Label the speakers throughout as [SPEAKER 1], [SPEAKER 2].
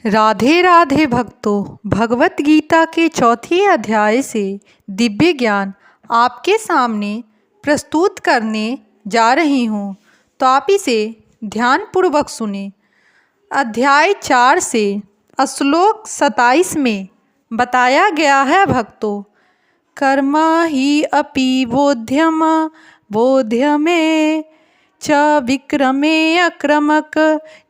[SPEAKER 1] राधे राधे भक्तों, भगवत गीता के चौथे अध्याय से दिव्य ज्ञान आपके सामने प्रस्तुत करने जा रही हूँ, तो आप इसे ध्यानपूर्वक सुने। अध्याय 4 से श्लोक 27 में बताया गया है भक्तों, कर्म ही अपि बोध्यम बोध्यमे च विक्रमे अक्रमक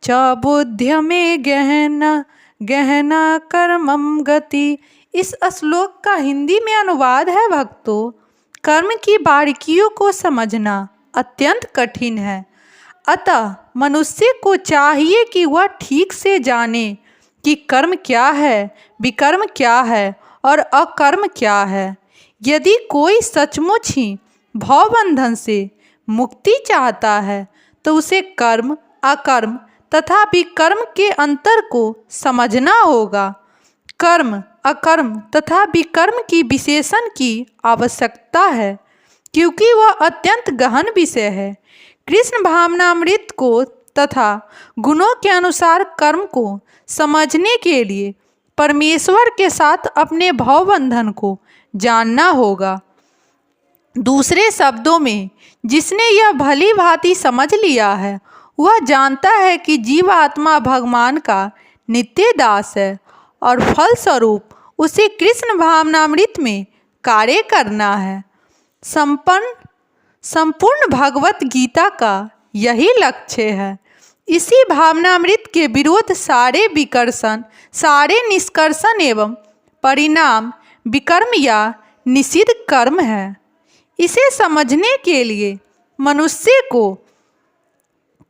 [SPEAKER 1] च बुद्ध्यमे गहना गहना कर्मम गति। इस श्लोक का हिंदी में अनुवाद है भक्तों, कर्म की बारीकियों को समझना अत्यंत कठिन है, अतः मनुष्य को चाहिए कि वह ठीक से जाने कि कर्म क्या है, विकर्म क्या है और अकर्म क्या है। यदि कोई सचमुच ही भवबंधन से मुक्ति चाहता है तो उसे कर्म, अकर्म तथा विकर्म के अंतर को समझना होगा। कर्म, अकर्म तथा विकर्म की विशेषण की आवश्यकता है, क्योंकि वह अत्यंत गहन विषय है। कृष्ण भावनामृत को तथा गुणों के अनुसार कर्म को समझने के लिए परमेश्वर के साथ अपने भवबंधन को जानना होगा। दूसरे शब्दों में, जिसने यह भली भांति समझ लिया है वह जानता है कि जीवात्मा भगवान का नित्य दास है और फलस्वरूप उसे कृष्ण भावनामृत में कार्य करना है। संपूर्ण भगवत गीता का यही लक्ष्य है। इसी भावनामृत के विरोध सारे विकर्षण, सारे निष्कर्षण एवं परिणाम विकर्म या निषिद्ध कर्म है। इसे समझने के लिए मनुष्य को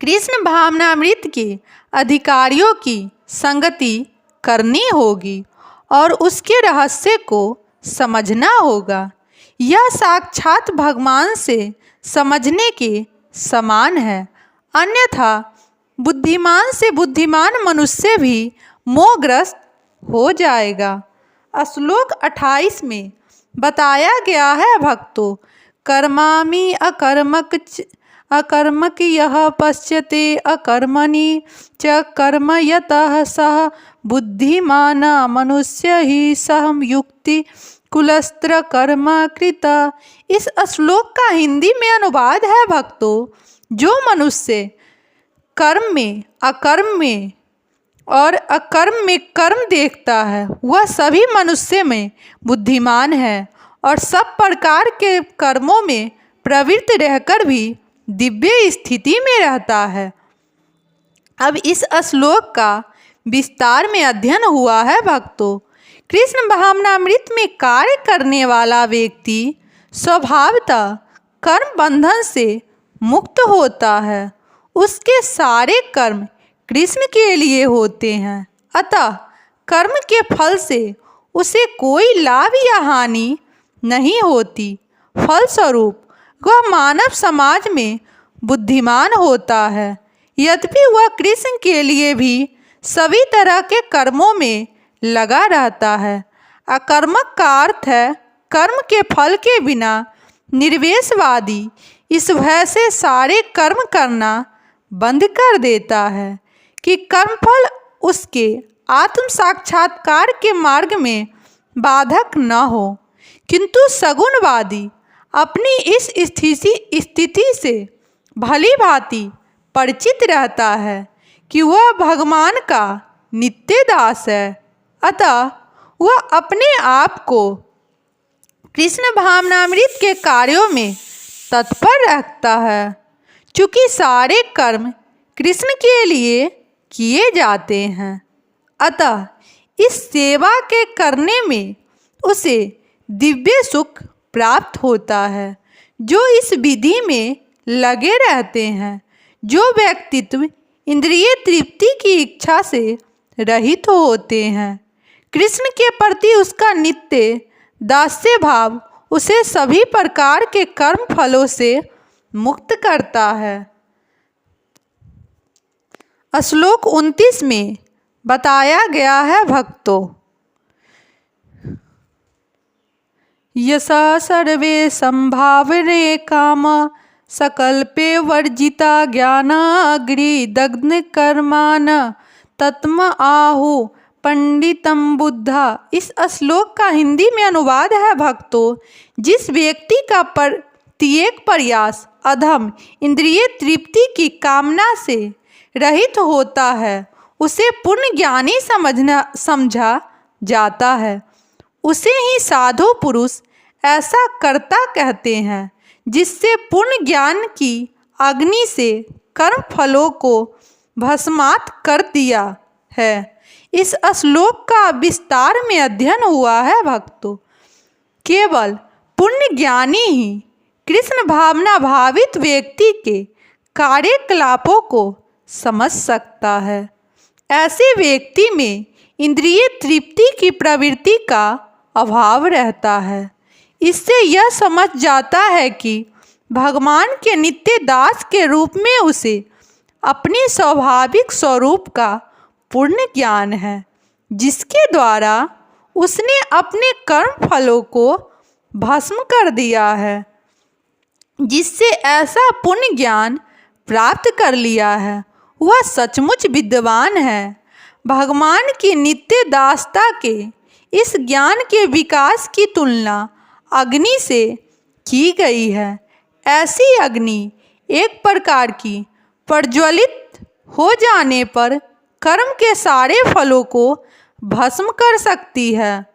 [SPEAKER 1] कृष्ण भावनामृत के अधिकारियों की संगति करनी होगी और उसके रहस्य को समझना होगा। यह साक्षात भगवान से समझने के समान है, अन्यथा बुद्धिमान से बुद्धिमान मनुष्य भी मोहग्रस्त हो जाएगा। श्लोक 28 में बताया गया है भक्तों, कर्मामि अकर्मक यह पश्यते अकर्मणि च कर्म यतः सः बुद्धिमान मनुष्य ही सह युक्ति कुलस्त्र कर्म कृत। इस श्लोक का हिंदी में अनुवाद है भक्तों, जो मनुष्य कर्म में, अकर्म में और अकर्म में कर्म देखता है वह सभी मनुष्य में बुद्धिमान है और सब प्रकार के कर्मों में प्रवृत्त रहकर भी दिव्य स्थिति में रहता है। अब इस श्लोक का विस्तार में अध्ययन हुआ है भक्तों। कृष्ण भावनामृत में कार्य करने वाला व्यक्ति स्वभावतः कर्म बंधन से मुक्त होता है। उसके सारे कर्म कृष्ण के लिए होते हैं, अतः कर्म के फल से उसे कोई लाभ या हानि नहीं होती। फलस्वरूप वह मानव समाज में बुद्धिमान होता है। यद्यपि वह कृष्ण के लिए भी सभी तरह के कर्मों में लगा रहता है। अकर्मक का अर्थ है कर्म के फल के बिना निर्वेशवादी। इस भय से सारे कर्म करना बंद कर देता है कि कर्मफल उसके आत्म साक्षात्कार के मार्ग में बाधक न हो, किंतु सगुणवादी अपनी इस स्थिति से भली भांति परिचित रहता है कि वह भगवान का नित्य दास है, अतः वह अपने आप को कृष्ण भावनामृत के कार्यों में तत्पर रखता है। चूँकि सारे कर्म कृष्ण के लिए किए जाते हैं, अतः इस सेवा के करने में उसे दिव्य सुख प्राप्त होता है। जो इस विधि में लगे रहते हैं, जो व्यक्तित्व इंद्रिय तृप्ति की इच्छा से रहित होते हैं, कृष्ण के प्रति उसका नित्य दास्य भाव उसे सभी प्रकार के कर्म फलों से मुक्त करता है। श्लोक 29 में बताया गया है भक्तों, यसा सर्वे संभावने काम सकल्पे वर्जिता ज्ञानाग्नि दग्ध कर्मान तत्म आहु पंडितम बुद्धा। इस श्लोक का हिंदी में अनुवाद है भक्तों, जिस व्यक्ति का प्रत्येक प्रयास अधम इंद्रिय तृप्ति की कामना से रहित होता है, उसे पूर्ण ज्ञानी समझा जाता है। उसे ही साधु पुरुष ऐसा कर्ता कहते हैं, जिससे पूर्ण ज्ञान की अग्नि से कर्म फलों को भस्मात कर दिया है। इस श्लोक का विस्तार में अध्ययन हुआ है भक्तों। केवल पुण्य ज्ञानी ही कृष्ण भावना भावित व्यक्ति के कार्यकलापों को समझ सकता है। ऐसे व्यक्ति में इंद्रिय तृप्ति की प्रवृत्ति का अभाव रहता है। इससे यह समझ जाता है कि भगवान के नित्य दास के रूप में उसे अपने स्वाभाविक स्वरूप का पूर्ण ज्ञान है, जिसके द्वारा उसने अपने कर्म फलों को भस्म कर दिया है। जिससे ऐसा पुण्य ज्ञान प्राप्त कर लिया है, वह सचमुच विद्वान है। भगवान की नित्य दासता के इस ज्ञान के विकास की तुलना अग्नि से की गई है। ऐसी अग्नि एक प्रकार की प्रज्वलित हो जाने पर कर्म के सारे फलों को भस्म कर सकती है।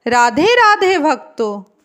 [SPEAKER 1] राधे राधे भक्तों।